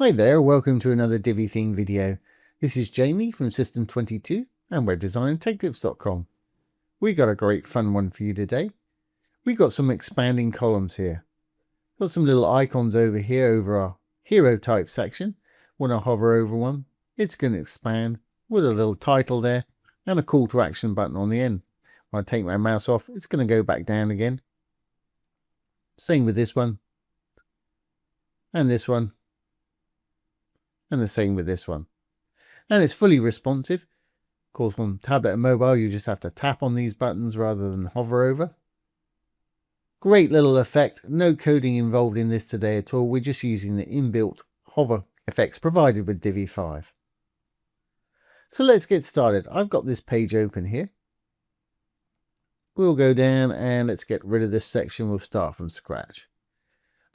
Hi there, welcome to another Divi theme video. This is Jamie from System22 and webdesignandtechtips.com. We got a great fun one for you today. We got some expanding columns here. Got some little icons over here over our hero type section. When I hover over one, it's going to expand with a little title there and a call to action button on the end. When I take my mouse off, it's going to go back down again. Same with this one and this one. And the same with this one. And it's fully responsive. Of course, on tablet and mobile, you just have to tap on these buttons rather than hover over. Great little effect. No coding involved in this today at all. We're just using the inbuilt hover effects provided with Divi 5. So let's get started. I've got this page open here. We'll go down and let's get rid of this section. We'll start from scratch.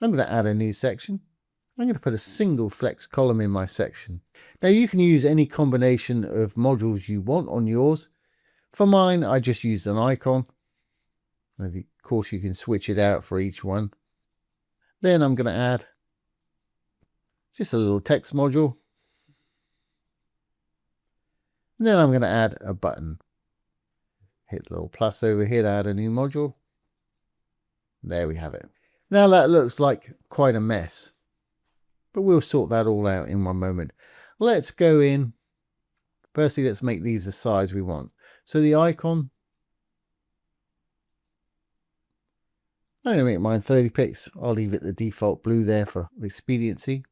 I'm going to add a new section. I'm going to put a single flex column in my section. Now you can use any combination of modules you want on yours. For mine, I just used an icon. Of course, you can switch it out for each one. Then I'm going to add just a little text module. And then I'm going to add a button. Hit the little plus over here to add a new module. There we have it. Now that looks like quite a mess. But we'll sort that all out in one moment. Let's go in. Firstly, let's make these the size we want. So the icon, I'm going to make mine 30 pixels. I'll leave it the default blue there for expediency.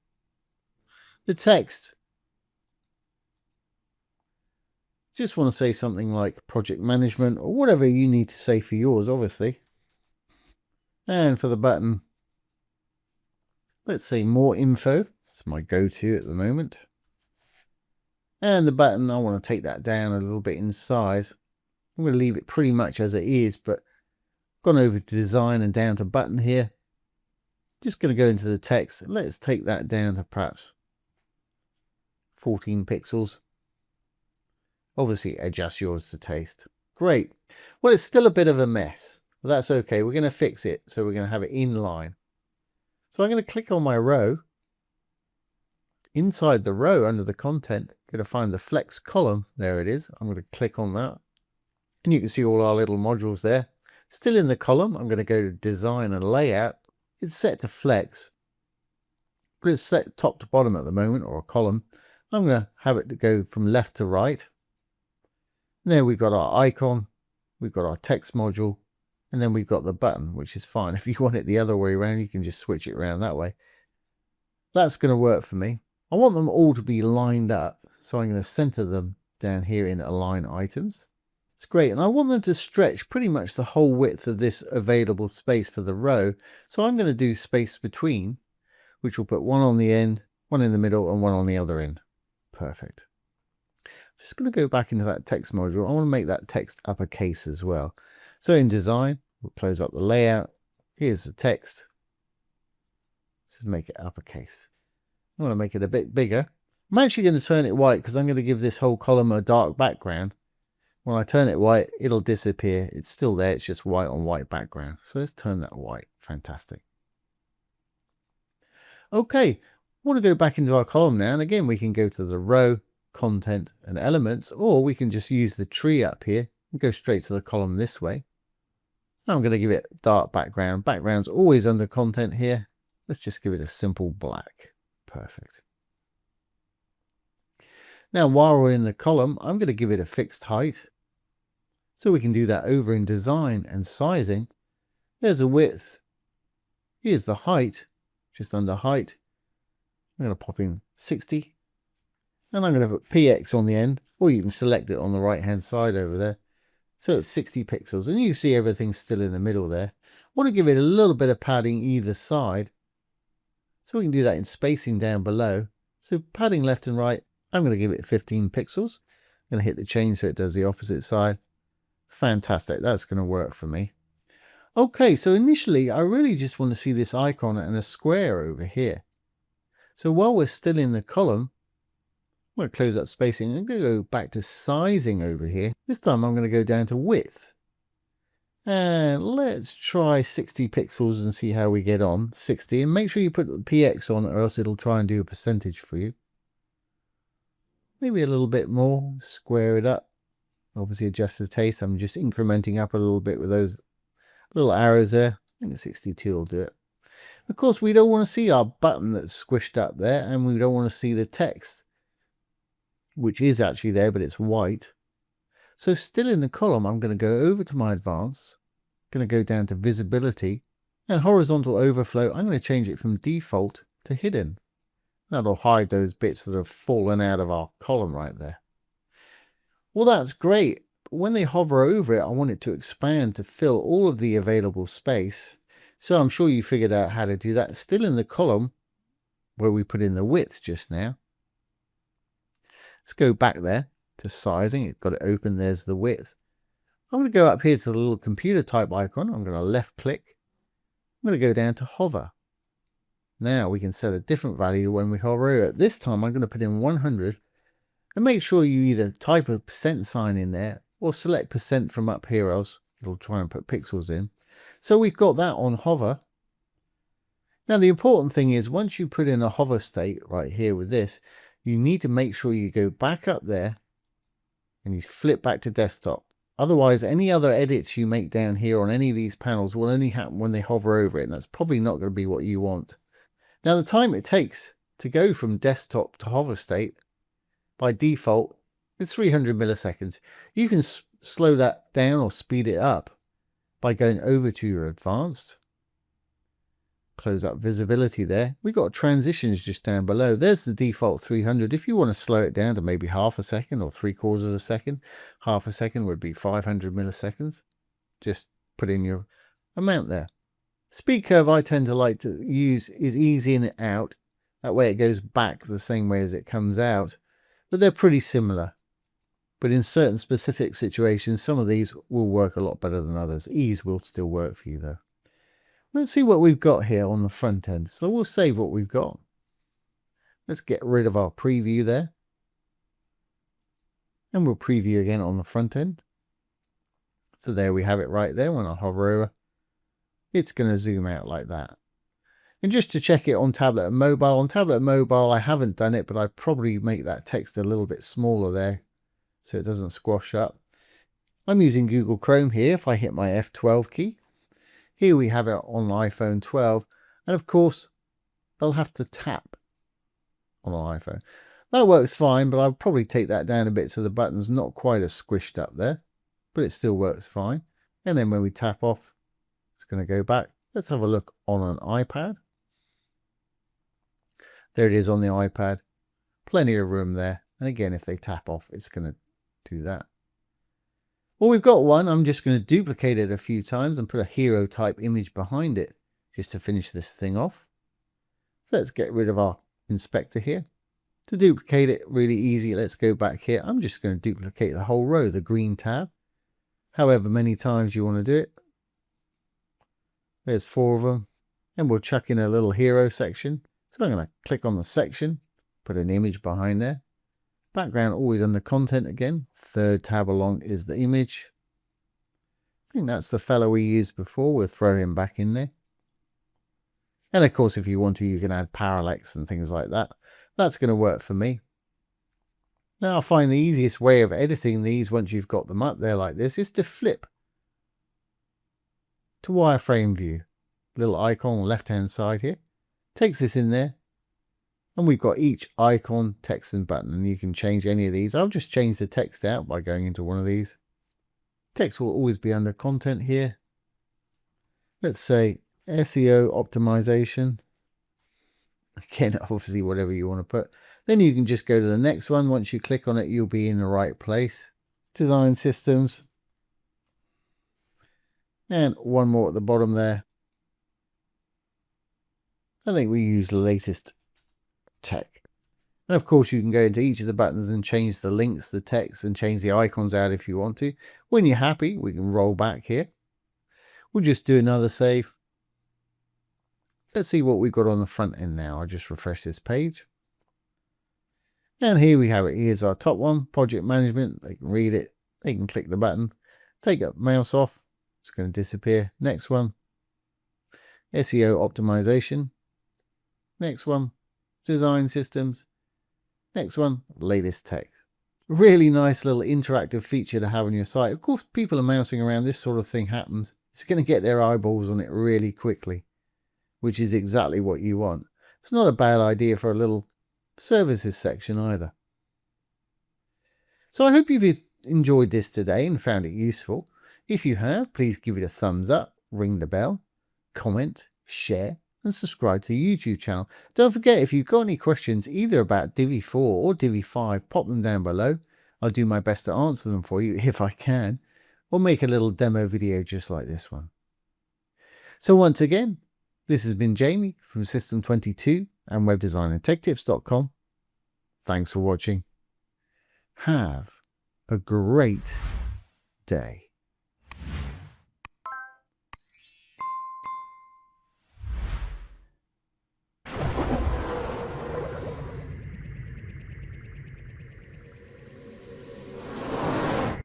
The text, just want to say something like project management or whatever you need to say for yours, obviously. And for the button, let's say more info. It's my go-to at the moment. And the button, I want to take that down a little bit in size. I'm going to leave it pretty much as it is, but gone over to design and down to button here. Just going to go into the text. Let's take that down to perhaps 14 pixels. Obviously adjust yours to taste. Great. Well, it's still a bit of a mess. But that's okay. We're going to fix it. So we're going to have it in line. So I'm going to click on my row. Inside the row under the content, I'm going to find the flex column. There it is. I'm going to click on that. And you can see all our little modules there. Still in the column, I'm going to go to design and layout. It's set to flex. But it's set top to bottom at the moment, or a column. I'm going to have it to go from left to right. And there we've got our icon. We've got our text module. And then we've got the button, which is fine. If you want it the other way around, you can just switch it around that way. That's going to work for me. I want them all to be lined up. So I'm going to center them down here in align items. It's great. And I want them to stretch pretty much the whole width of this available space for the row. So I'm going to do space between, which will put one on the end, one in the middle, and one on the other end. Perfect. I'm just going to go back into that text module. I want to make that text uppercase as well. So in design, we'll close up the layout. Here's the text. Just make it uppercase. I want to make it a bit bigger. I'm actually going to turn it white because I'm going to give this whole column a dark background. When I turn it white, it'll disappear. It's still there. It's just white on white background. So let's turn that white. Fantastic. Okay. I want to go back into our column now. And again, we can go to the row, content, and elements, or we can just use the tree up here and go straight to the column this way. I'm going to give it dark background. Background's always under content here. Let's just give it a simple black. Perfect. Now, while we're in the column, I'm going to give it a fixed height. So we can do that over in design and sizing. There's a width. Here's the height, just under height. I'm going to pop in 60. And I'm going to put PX on the end, or you can select it on the right-hand side over there. So it's 60 pixels, and you see everything's still in the middle there. I want to give it a little bit of padding either side. So we can do that in spacing down below. So padding left and right, I'm going to give it 15 pixels. I'm going to hit the change so it does the opposite side. Fantastic, that's going to work for me. Okay, so initially I really just want to see this icon and a square over here. So while we're still in the column, I'm going to close up spacing and go back to sizing over here. This time I'm going to go down to width. And let's try 60 pixels and see how we get on. 60, and make sure you put the PX on or else it'll try and do a percentage for you. Maybe a little bit more, square it up. Obviously adjust the taste. I'm just incrementing up a little bit with those little arrows there. I think 62 will do it. Of course, we don't want to see our button that's squished up there, and we don't want to see the text, which is actually there, but it's white. So still in the column, I'm going to go over to my advanced, going to go down to visibility, and horizontal overflow. I'm going to change it from default to hidden. That'll hide those bits that have fallen out of our column right there. Well, that's great. But when they hover over it, I want it to expand to fill all of the available space. So I'm sure you figured out how to do that. Still in the column where we put in the width just now. Let's go back there to sizing. It's got it open. There's the width. I'm going to go up here to the little computer type icon. I'm going to left click. I'm going to go down to hover. Now we can set a different value when we hover over it. This time I'm going to put in 100 and make sure you either type a % sign in there or select % from up here, else it'll try and put pixels in. So we've got that on hover. Now the important thing is once you put in a hover state right here with this, you need to make sure you go back up there and you flip back to desktop. Otherwise, any other edits you make down here on any of these panels will only happen when they hover over it, and that's probably not going to be what you want. Now the time it takes to go from desktop to hover state by default is 300 milliseconds. You can slow that down or speed it up by going over to your advanced. Close up visibility there. We've got transitions just down below. There's the default 300. If you want to slow it down to maybe half a second or 3/4 of a second, half a second would be 500 milliseconds. Just put in your amount there. Speed curve I tend to like to use is ease in and out. That way it goes back the same way as it comes out. But they're pretty similar. But in certain specific situations, some of these will work a lot better than others. Ease will still work for you though. Let's see what we've got here on the front end. So we'll save what we've got. Let's get rid of our preview there. And we'll preview again on the front end. So there we have it right there. When I hover over, it's going to zoom out like that. And just to check it on tablet and mobile, I haven't done it, but I probably make that text a little bit smaller there so it doesn't squash up. I'm using Google Chrome here. If I hit my F12 key, here we have it on iPhone 12. And of course, they'll have to tap on an iPhone. That works fine, but I'll probably take that down a bit so the button's not quite as squished up there, but it still works fine. And then when we tap off, it's going to go back. Let's have a look on an iPad. There it is on the iPad. Plenty of room there. And again, if they tap off, it's going to do that. Well, we've got one. I'm just going to duplicate it a few times and put a hero type image behind it just to finish this thing off. So let's get rid of our inspector here. To duplicate it, really easy. Let's go back here. I'm just going to duplicate the whole row, the green tab. However many times you want to do it. There's 4 of them. And we'll chuck in a little hero section. So I'm going to click on the section, put an image behind there. Background always under content again. 3rd tab along is the image. I think that's the fellow we used before. We'll throw him back in there. And of course, if you want to, you can add parallax and things like that. That's going to work for me. Now I find the easiest way of editing these once you've got them up there like this is to flip to wireframe view. Little icon on the left hand side here. Takes this in there. And we've got each icon, text and button. And you can change any of these. I'll just change the text out by going into one of these. Text will always be under content here. Let's say SEO optimization. Again, obviously whatever you want to put. Then you can just go to the next one. Once you click on it, you'll be in the right place. Design systems. And one more at the bottom there. I think we use the latest tech. And of course you can go into each of the buttons and change the links, the text, and change the icons out if you want to. When you're happy, we can roll back here. We'll just do another save. Let's see what we've got on the front end now. I'll just refresh this page. And here we have it. Here's our top one, project management. They can read it. They can click the button, take a mouse off, It's going to disappear. Next one. SEO optimization. Next one. Design systems. Next one. Latest tech. Really nice little interactive feature to have on your site. Of course, people are mousing around. This sort of thing happens. It's going to get their eyeballs on it really quickly, which is exactly what you want. It's not a bad idea for a little services section either. So I hope you've enjoyed this today and found it useful. If you have, please give it a thumbs up, ring the bell, comment, share, and subscribe to the YouTube channel. Don't forget, if you've got any questions either about Divi 4 or Divi 5, pop them down below. I'll do my best to answer them for you if I can, or make a little demo video just like this one. So once again, this has been Jamie from System22 and webdesignandtechtips.com. Thanks for watching. Have a great day.